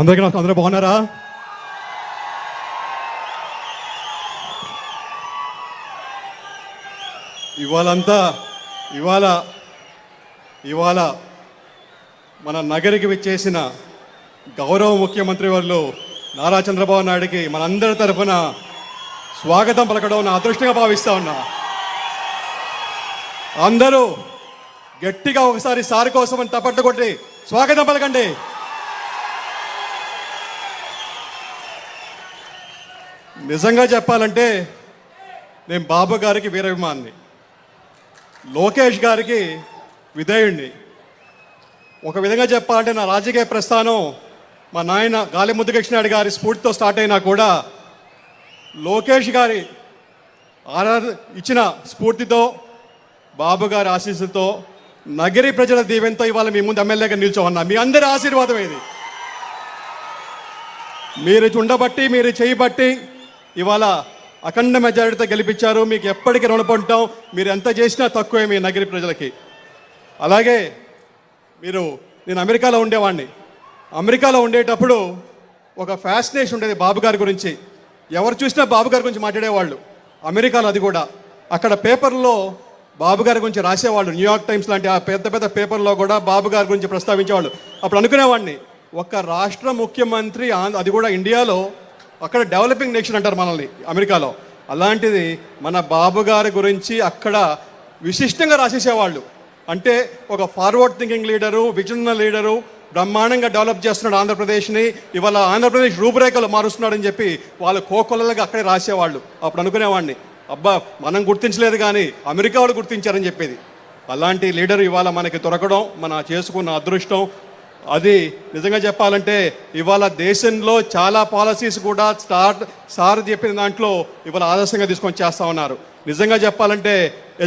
అందరికీ నాకు అందరూ బాగున్నారా? ఇవాళ మన నగరికి విచ్చేసిన గౌరవ ముఖ్యమంత్రి వాళ్ళు నారా చంద్రబాబు నాయుడికి మనందరి తరఫున స్వాగతం పలకడం నా అదృష్టంగా భావిస్తా ఉన్నా. అందరూ గట్టిగా ఒకసారి సారి కోసం అని తప్పట్టు కొట్టి స్వాగతం పలకండి. నిజంగా చెప్పాలంటే నేను బాబు గారికి వీరాభిమాని, లోకేష్ గారికి విధేయుణ్ణి. ఒక విధంగా చెప్పాలంటే నా రాజకీయ ప్రస్థానం మా నాయన గాలి ముద్దుకృష్ణారెడ్డి గారి స్ఫూర్తితో స్టార్ట్ అయినా కూడా లోకేష్ గారి ఇచ్చిన స్ఫూర్తితో, బాబు గారి ఆశీస్సులతో, నగరి ప్రజల దీవెనతో ఇవాళ మీ ముందు ఎమ్మెల్యేగా నిల్చోమన్నా. మీ అందరి ఆశీర్వాదం ఇది. మీరు ఉండబట్టి, మీరు చేయబట్టి ఇవాళ అఖండ మెజారిటీతో గెలిపించారు. మీకు ఎప్పటికీ రుణపడటం. మీరు ఎంత చేసినా తక్కువే మీ నగరి ప్రజలకి. అలాగే నేను అమెరికాలో ఉండేవాడిని. అమెరికాలో ఉండేటప్పుడు ఒక ఫ్యాసినేషన్ ఉండేది బాబు గారి గురించి. ఎవరు చూసినా బాబు గారి గురించి మాట్లాడేవాళ్ళు. అమెరికాలో అది కూడా అక్కడ పేపర్లో బాబు గారి గురించి రాసేవాళ్ళు. న్యూయార్క్ టైమ్స్ లాంటి ఆ పెద్ద పెద్ద పేపర్లో కూడా బాబు గారి గురించి ప్రస్తావించేవాళ్ళు. అప్పుడు అనుకునేవాడిని, ఒక రాష్ట్ర ముఖ్యమంత్రి, అది కూడా ఇండియాలో, అక్కడ డెవలపింగ్ నేషన్ అంటారు మనల్ని అమెరికాలో, అలాంటిది మన బాబు గారి గురించి అక్కడ విశిష్టంగా రాసేసేవాళ్ళు. అంటే ఒక forward thinking leader, visionary leader, బ్రహ్మాండంగా డెవలప్ చేస్తున్నాడు ఆంధ్రప్రదేశ్ని, ఇవాళ ఆంధ్రప్రదేశ్ రూపురేఖలు మారుస్తున్నాడని చెప్పి వాళ్ళు కోకొల్లలుగా అక్కడే రాసేవాళ్ళు. అప్పుడు అనుకునేవాడిని, అబ్బా మనం గుర్తించలేదు కానీ అమెరికా వాళ్ళు గుర్తించారని చెప్పేది. అలాంటి లీడర్ ఇవాళ మనకి దొరకడం మన చేసుకున్న అదృష్టం. అది నిజంగా చెప్పాలంటే ఇవాళ దేశంలో చాలా పాలసీస్ కూడా సార్ చెప్పిన దాంట్లో ఇవాళ ఆదర్శంగా తీసుకొని చేస్తూ ఉన్నారు. నిజంగా చెప్పాలంటే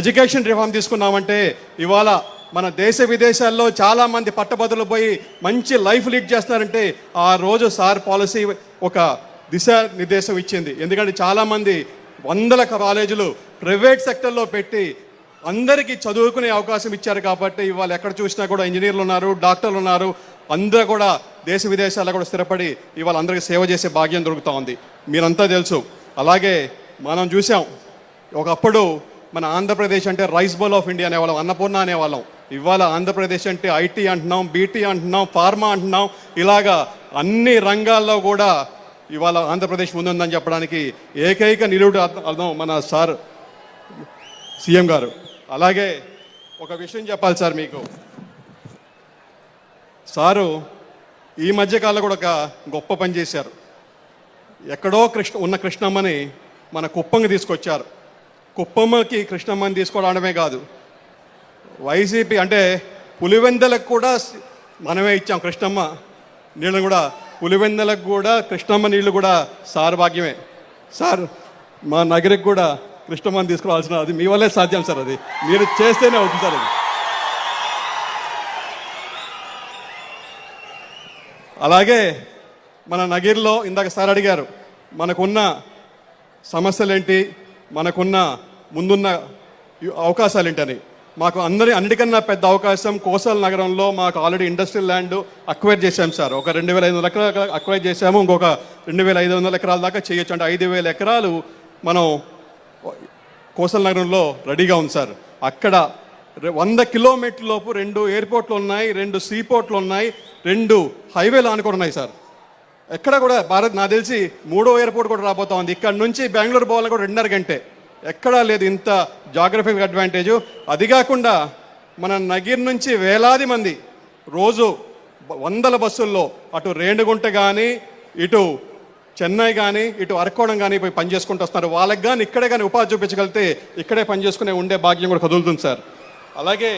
ఎడ్యుకేషన్ రిఫార్మ్ తీసుకున్నామంటే ఇవాళ మన దేశ విదేశాల్లో చాలామంది పట్టభద్రులు పోయి మంచి లైఫ్ లీడ్ చేస్తున్నారంటే ఆ రోజు సార్ పాలసీ ఒక దిశానిర్దేశం ఇచ్చింది. ఎందుకంటే చాలామంది వందల కాలేజీలు ప్రైవేట్ సెక్టర్లో పెట్టి అందరికీ చదువుకునే అవకాశం ఇచ్చారు. కాబట్టి ఇవాళ ఎక్కడ చూసినా కూడా ఇంజనీర్లు ఉన్నారు, డాక్టర్లు ఉన్నారు. అందరూ కూడా దేశ విదేశాల్లో కూడా స్థిరపడి ఇవాళ అందరికీ సేవ చేసే భాగ్యం దొరుకుతూ ఉంది. మీరంతా తెలుసు. అలాగే మనం చూసాం, ఒకప్పుడు మన ఆంధ్రప్రదేశ్ అంటే rice bowl of India అనేవాళ్ళం, Annapurna అనేవాళ్ళం. ఇవాళ ఆంధ్రప్రదేశ్ అంటే ఐటీ అంటున్నాం, బీటీ అంటున్నాం, ఫార్మా అంటున్నాం. ఇలాగా అన్ని రంగాల్లో కూడా ఇవాళ ఆంధ్రప్రదేశ్ ముందుందని చెప్పడానికి ఏకైక నిలువుడు అర్థం మన సార్ సీఎం గారు. అలాగే ఒక విషయం చెప్పాలి సార్ మీకు. సారు ఈ మధ్యకాలంలో కూడా ఒక గొప్ప పని చేశారు. ఎక్కడో ఉన్న కృష్ణమ్మని మన కుప్పంకి తీసుకొచ్చారు. కుప్పమ్మకి కృష్ణమ్మని తీసుకురావడమే కాదు, వైసీపీ అంటే పులివెందలకు కూడా మనమే ఇచ్చాం కృష్ణమ్మ నీళ్ళను కూడా. పులివెందలకు కూడా కృష్ణమ్మ నీళ్ళు కూడా సార్ భాగ్యమే. సార్ మా నగరికి కూడా కృష్ణమ్మని తీసుకురావాల్సిన, అది మీ వల్లే సాధ్యం సార్. అది మీరు చేస్తేనే అవుతుంది సార్. అది అలాగే మన నగిరిలో ఇందాక సార్ అడిగారు, మనకున్న సమస్యలేంటి, మనకున్న ముందున్న అవకాశాలు ఏంటని. మాకు అన్నిటికన్నా పెద్ద అవకాశం కోసల్ నగరంలో మాకు ఆల్రెడీ ఇండస్ట్రియల్ ల్యాండ్ అక్వైర్ చేశాం సార్. ఒక 2500 ఎకరాలు అక్వైర్ చేశాము. ఇంకొక 2500 ఎకరాల దాకా చేయొచ్చు. అంటే 5000 ఎకరాలు మనం కోసల్ నగరంలో రెడీగా ఉంది సార్. అక్కడ 100 కిలోమీటర్ల లోపు 2 ఎయిర్పోర్ట్లు ఉన్నాయి, 2 సీపోర్ట్లు ఉన్నాయి, 2 హైవేలు ఆనుకొని ఉన్నాయి సార్. ఎక్కడ కూడా నాకు తెలిసి 3వ ఎయిర్పోర్ట్ కూడా రాబోతా ఉంది. ఇక్కడ నుంచి బెంగళూరు పోవాలని కూడా 2.5 గంటే. ఎక్కడా లేదు ఇంత జాగ్రఫికల్ అడ్వాంటేజు. అది కాకుండా మన నగిరి నుంచి వేలాది మంది రోజు 100 బస్సుల్లో అటు రేణిగుంట కానీ, ఇటు చెన్నై కానీ, ఇటు అరకోణం కానీ పోయి పని చేసుకుంటూ వస్తున్నారు. వాళ్ళకి కానీ ఇక్కడే కానీ ఉపాధి చూపించగలిగితే ఇక్కడే పని చేసుకునే ఉండే భాగ్యం కూడా కదులుతుంది సార్. అలాగే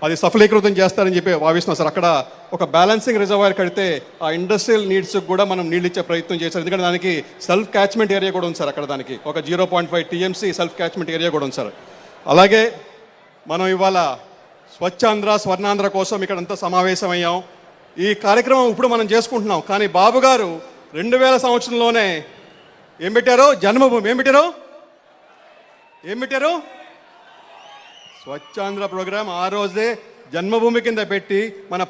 అది సఫలీకృతం చేస్తారని చెప్పి భావిస్తున్నాం సార్. అక్కడ ఒక బ్యాలెన్సింగ్ రిజర్వాయర్ కడితే ఆ ఇండస్ట్రియల్ నీడ్స్కి కూడా మనం నీళ్ళు ఇచ్చే ప్రయత్నం చేశారు. ఎందుకంటే దానికి సెల్ఫ్ క్యాచ్మెంట్ ఏరియా కూడా ఉంది సార్. అక్కడ దానికి ఒక 0.5 TMC సెల్ఫ్ క్యాచ్మెంట్ ఏరియా కూడా ఉంది సార్. అలాగే మనం ఇవాళ స్వచ్ఛాంధ్ర స్వర్ణాంధ్ర కోసం ఇక్కడంతా సమావేశమయ్యాం. ఈ కార్యక్రమం ఇప్పుడు మనం చేసుకుంటున్నాం. కానీ బాబు గారు 2000 సంవత్సరంలోనే ఏం పెట్టారు? జన్మభూమి. ఏం పెట్టారు? స్వచ్ఛాంధ్ర ప్రోగ్రాం ఆ రోజే జన్మభూమి కింద పెట్టి మన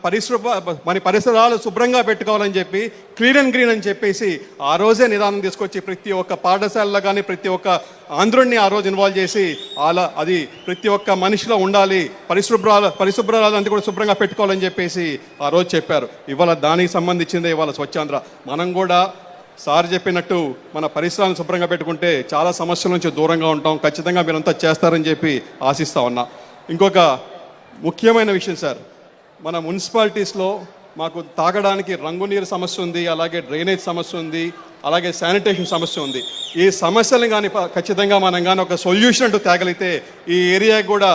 పరిసరాలు శుభ్రంగా పెట్టుకోవాలని చెప్పి క్లీన్ అండ్ గ్రీన్ అని చెప్పేసి ఆ రోజే నిదానం తీసుకొచ్చి ప్రతి ఒక్క పాఠశాలలో కానీ ప్రతి ఒక్క ఆంధ్రుడిని ఆ రోజు ఇన్వాల్వ్ చేసి అలా అది ప్రతి ఒక్క మనిషిలో ఉండాలి, పరిశుభ్రాలు అంతా కూడా శుభ్రంగా పెట్టుకోవాలని చెప్పేసి ఆ రోజు చెప్పారు. ఇవాళ దానికి సంబంధించిందే ఇవాళ స్వచ్ఛాంధ్ర. మనం కూడా సార్ చెప్పినట్టు మన పరిసరాలను శుభ్రంగా పెట్టుకుంటే చాలా సమస్యల నుంచి దూరంగా ఉంటాం. ఖచ్చితంగా మీరంతా చేస్తారని చెప్పి ఆశిస్తా ఉన్నా. ఇంకొక ముఖ్యమైన విషయం సార్, మన మున్సిపాలిటీస్లో మాకు తాగడానికి రంగునీరు సమస్య ఉంది, అలాగే డ్రైనేజ్ సమస్య ఉంది, అలాగే శానిటేషన్ సమస్య ఉంది. ఈ సమస్యలను కానీ ఖచ్చితంగా మనం కానీ ఒక సొల్యూషన్ అంటూ తేగలిగితే ఈ ఏరియా కూడా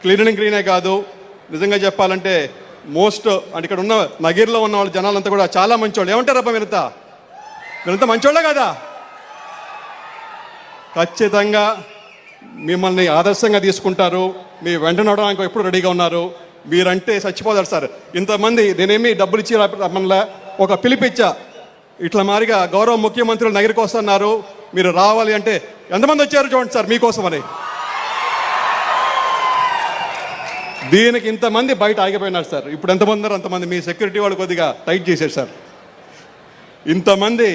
క్లీన్ అండ్ గ్రీనే కాదు, నిజంగా చెప్పాలంటే అంటే ఇక్కడ ఉన్న నగిరిలో ఉన్న వాళ్ళ జనాలంతా కూడా చాలా మంచోళ్ళు. ఏమంటారబ్బా మీరంతా మంచోళ్ళే కదా? ఖచ్చితంగా మిమ్మల్ని ఆదర్శంగా తీసుకుంటారు. మీ వెంట నడవడానికి ఎప్పుడు రెడీగా ఉన్నారు. మీరంటే చచ్చిపోతారు సార్. ఇంతమంది నేనేమి డబ్బులు ఇచ్చి రమ్మనిలా, ఒక పిలిపిచ్చా ఇట్లా మారిగా గౌరవ ముఖ్యమంత్రులు నగరికి వస్తున్నారు, మీరు రావాలి అంటే ఎంతమంది వచ్చారు చూడండి సార్ మీకోసమని. దీనికి ఇంతమంది బయట ఆగిపోయినారు సార్. ఇప్పుడు ఎంతమంది ఉన్నారు అంతమంది. మీ సెక్యూరిటీ వాళ్ళు కొద్దిగా టైట్ చేశారు సార్. ఇంతమంది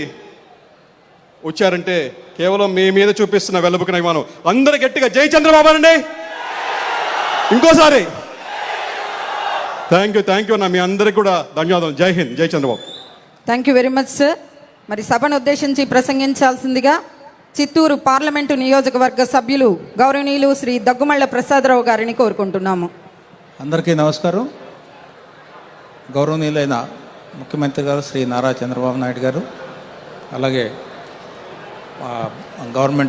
వచ్చారంటే కేవలం మీ మీద చూపిస్తున్న వెలుపుకునే మనం. అందరు గట్టిగా జై చంద్రబాబు అండి ఇంకోసారి. థ్యాంక్ యూ అన్న, మీ అందరికి కూడా ధన్యవాదాలు. జై హింద్, జై Chandrababu. Thank you very much sir. మరి సభను ఉద్దేశించి ప్రసంగించాల్సిందిగా చిత్తూరు పార్లమెంటు నియోజకవర్గ సభ్యులు గౌరవనీయులు శ్రీ దగ్గుమళ్ళ ప్రసాదరావు గారిని కోరుకుంటున్నాము. అందరికీ నమస్కారం. గౌరవనీయులైన ముఖ్యమంత్రి గారు శ్రీ నారా చంద్రబాబు నాయుడు గారు, అలాగే గవర్నమెంట్